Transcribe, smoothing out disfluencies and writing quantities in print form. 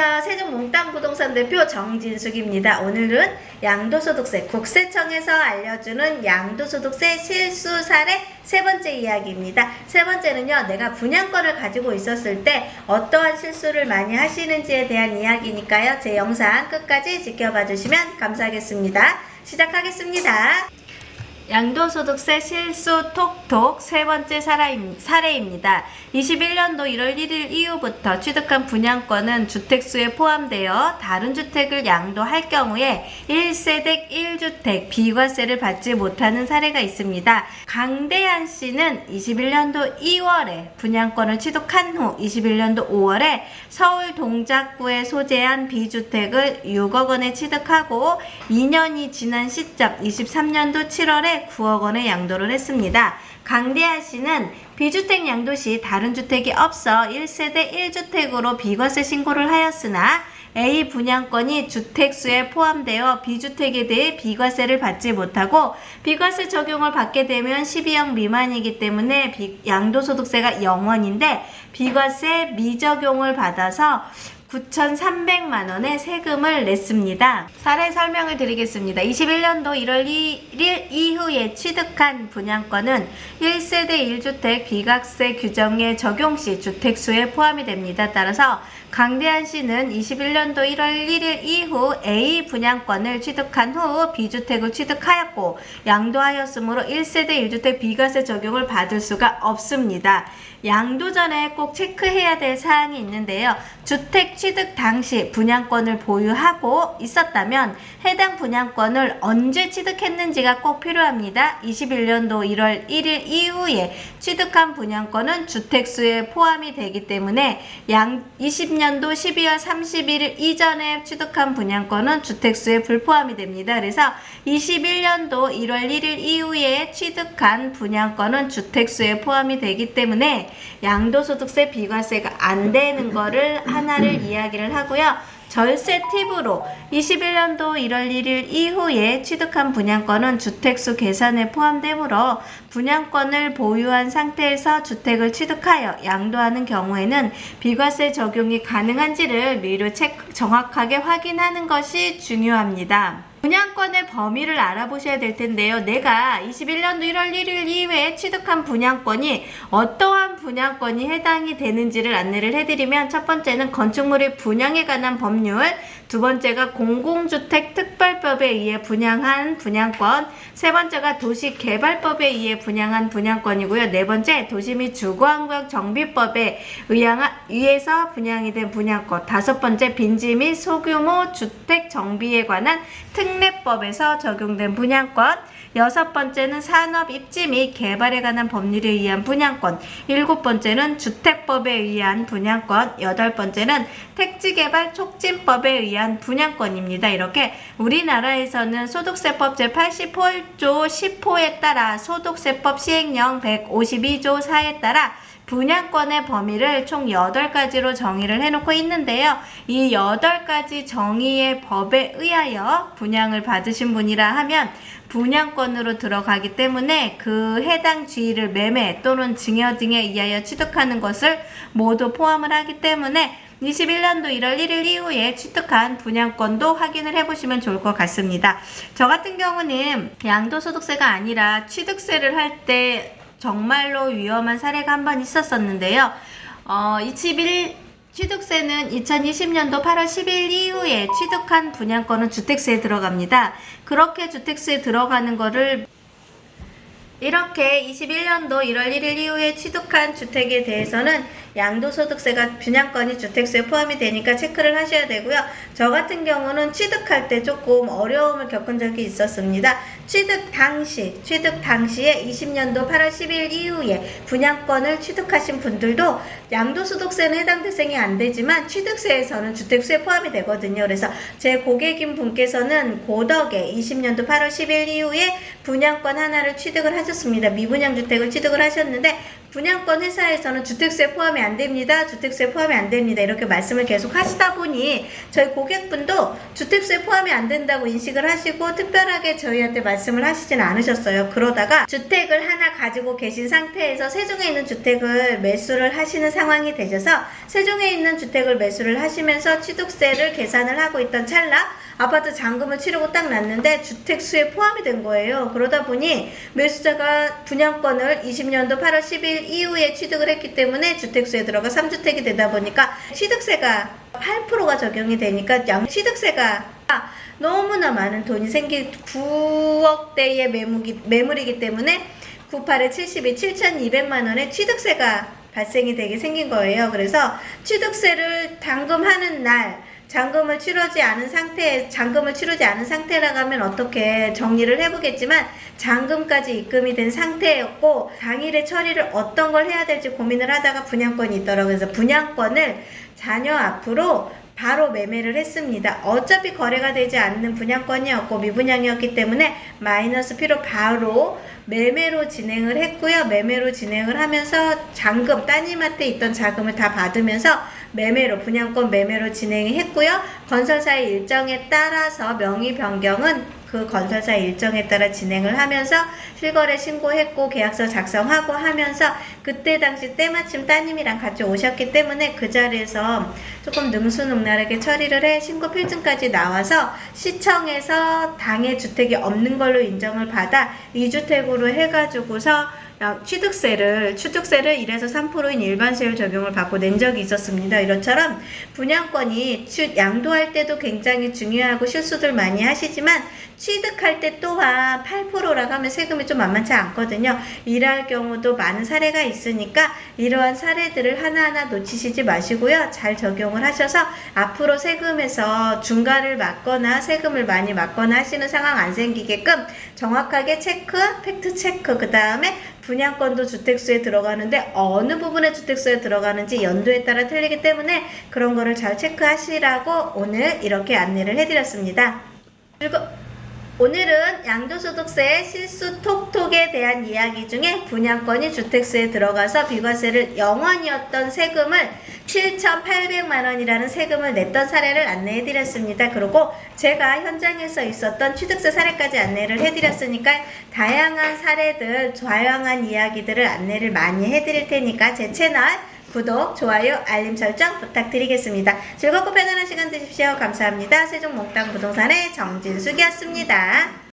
안녕하세요. 세종몽땅부동산 대표 정진숙입니다. 오늘은 양도소득세 국세청에서 알려주는 양도소득세 실수 사례 세 번째 이야기입니다. 세 번째는요, 내가 분양권을 가지고 있었을 때 어떠한 실수를 많이 하시는지에 대한 이야기니까요. 제 영상 끝까지 지켜봐 주시면 감사하겠습니다. 시작하겠습니다. 양도소득세 실수 톡톡 세 번째 사례입니다. 21년도 1월 1일 이후부터 취득한 분양권은 주택수에 포함되어 다른 주택을 양도할 경우에 1세대 1주택 비과세를 받지 못하는 사례가 있습니다. 강대한 씨는 21년도 2월에 분양권을 취득한 후 21년도 5월에 서울 동작구에 소재한 B주택을 6억 원에 취득하고 2년이 지난 시점 23년도 7월에 9억 원에 양도를 했습니다. 강대한 씨는 B주택 양도 시 다른 주택이 없어 1세대 1주택으로 비과세 신고를 하였으나 A 분양권이 주택수에 포함되어 B주택에 대해 비과세를 받지 못하고 비과세 적용을 받게 되면 12억 미만이기 때문에 양도소득세가 0원인데 비과세 미적용을 받아서 9,300만 원의 세금을 냈습니다. 사례 설명을 드리겠습니다. 21년도 1월 1일 이후에 취득한 분양권은 1세대 1주택 비과세 규정의 적용 시 주택수에 포함이 됩니다. 따라서 강대한 씨는 21년도 1월 1일 이후 A 분양권을 취득한 후 B주택을 취득하였고 양도하였으므로 1세대 1주택 비과세 적용을 받을 수가 없습니다. 양도 전에 꼭 체크해야 될 사항이 있는데요. 주택 취득 당시 분양권을 보유하고 있었다면 해당 분양권을 언제 취득했는지가 꼭 필요합니다. 21년도 1월 1일 이후에 취득한 분양권은 주택수에 포함이 되기 때문에 20년도 12월 31일 이전에 취득한 분양권은 주택수에 불포함이 됩니다. 그래서 21년도 1월 1일 이후에 취득한 분양권은 주택수에 포함이 되기 때문에 양도소득세 비과세가 안 되는 거를 하나를 이야기를 하고요. 절세 팁으로 21년도 1월 1일 이후에 취득한 분양권은 주택수 계산에 포함되므로 분양권을 보유한 상태에서 주택을 취득하여 양도하는 경우에는 비과세 적용이 가능한지를 미리 정확하게 확인하는 것이 중요합니다. 분양권의 범위를 알아보셔야 될 텐데요. 내가 21년도 1월 1일 이후에 취득한 분양권이 어떠한 분양권이 해당이 되는지를 안내를 해드리면 첫 번째는 건축물의 분양에 관한 법률, 두 번째가 공공주택특별법에 의해 분양한 분양권, 세 번째가 도시개발법에 의해 분양한 분양권이고요. 네 번째 도시 및 주거환경 정비법에 의해서 분양이 된 분양권, 다섯 번째 빈지 및 소규모 주택 정비에 관한 특례법에서 적용된 분양권, 여섯 번째는 산업 입지 및 개발에 관한 법률에 의한 분양권, 일곱 번째는 주택법에 의한 분양권, 여덟 번째는 택지개발 촉진법에 의한 분양권입니다. 이렇게 우리나라에서는 소득세법 제88조 10호에 따라 소득세법 시행령 152조 4에 따라 분양권의 범위를 총 8가지로 정의를 해놓고 있는데요. 이 8가지 정의의 법에 의하여 분양을 받으신 분이라 하면 분양권으로 들어가기 때문에 그 해당 지위를 매매 또는 증여 등에 의하여 취득하는 것을 모두 포함을 하기 때문에 21년도 1월 1일 이후에 취득한 분양권도 확인을 해보시면 좋을 것 같습니다. 저 같은 경우는 양도소득세가 아니라 취득세를 할 때 정말로 위험한 사례가 한 번 있었었는데요. 취득세는 2020년도 8월 10일 이후에 취득한 분양권은 주택세에 들어갑니다. 그렇게 주택세에 들어가는 거를 이렇게 21년도 1월 1일 이후에 취득한 주택에 대해서는 양도소득세가 분양권이 주택수에 포함이 되니까 체크를 하셔야 되고요. 저 같은 경우는 취득할 때 조금 어려움을 겪은 적이 있었습니다. 취득 당시에 20년도 8월 10일 이후에 분양권을 취득하신 분들도 양도소득세는 해당 대상이 안 되지만 취득세에서는 주택수에 포함이 되거든요. 그래서 제 고객인 분께서는 고덕에 20년도 8월 10일 이후에 분양권 하나를 취득을 하셨습니다. 미분양 주택을 취득을 하셨는데 분양권 회사에서는 주택수에 포함이 안 됩니다. 주택수에 포함이 안 됩니다. 이렇게 말씀을 계속 하시다 보니 저희 고객분도 주택수에 포함이 안 된다고 인식을 하시고 특별하게 저희한테 말씀 말씀을 하시진 않으셨어요. 그러다가 주택을 하나 가지고 계신 상태에서 세종에 있는 주택을 매수를 하시는 상황이 되셔서 세종에 있는 주택을 매수를 하시면서 취득세를 계산을 하고 있던 찰나 아파트 잔금을 치르고 딱 났는데 주택수에 포함이 된 거예요. 그러다 보니 매수자가 분양권을 20년도 8월 10일 이후에 취득을 했기 때문에 주택수에 들어가 3주택이 되다 보니까 취득세가 8%가 적용이 되니까 취득세가 너무나 많은 돈이 9억대의 매물이기 때문에 98에 72, 7,200만 원의 취득세가 발생이 되게 생긴 거예요. 그래서 취득세를 잔금하는 날 잔금을 치르지 않은 상태라고 하면 어떻게 정리를 해보겠지만 잔금까지 입금이 된 상태였고 당일에 처리를 어떤 걸 해야 될지 고민을 하다가 분양권이 있더라고요. 그래서 분양권을 자녀 앞으로 바로 매매를 했습니다. 어차피 거래가 되지 않는 분양권이었고 미분양이었기 때문에 마이너스 P로 바로 매매로 진행을 했고요. 매매로 진행을 하면서 잔금, 따님한테 있던 자금을 다 받으면서 분양권 매매로 진행했고요. 건설사의 일정에 따라서 명의 변경은 그 건설사 일정에 따라 진행을 하면서 실거래 신고했고 계약서 작성하고 하면서 그때 당시 때마침 따님이랑 같이 오셨기 때문에 그 자리에서 조금 능수능란하게 처리를 해 신고 필증까지 나와서 시청에서 당해 주택이 없는 걸로 인정을 받아 2주택으로 해가지고서 취득세를 1에서 3%인 일반세율 적용을 받고 낸 적이 있었습니다. 이것처럼 분양권이 양도할 때도 굉장히 중요하고 실수들 많이 하시지만 취득할 때 또한 8%라고 하면 세금이 좀 만만치 않거든요. 이럴 경우도 많은 사례가 있으니까 이러한 사례들을 하나하나 놓치시지 마시고요. 잘 적용을 하셔서 앞으로 세금에서 중과를 맞거나 세금을 많이 맞거나 하시는 상황 안 생기게끔 정확하게 체크, 팩트 체크, 그 다음에 분양권도 주택수에 들어가는데 어느 부분에 주택수에 들어가는지 연도에 따라 틀리기 때문에 그런 거를 잘 체크하시라고 오늘 이렇게 안내를 해드렸습니다. 그리고 오늘은 양도소득세 실수 톡톡에 대한 이야기 중에 분양권이 주택수에 들어가서 비과세를 0원이었던 세금을 7,800만 원이라는 세금을 냈던 사례를 안내해드렸습니다. 그리고 제가 현장에서 있었던 취득세 사례까지 안내를 해드렸으니까 다양한 사례들, 다양한 이야기들을 안내를 많이 해드릴 테니까 제 채널 구독, 좋아요, 알림 설정 부탁드리겠습니다. 즐겁고 편안한 시간 되십시오. 감사합니다. 세종몽땅 부동산의 정진숙이었습니다.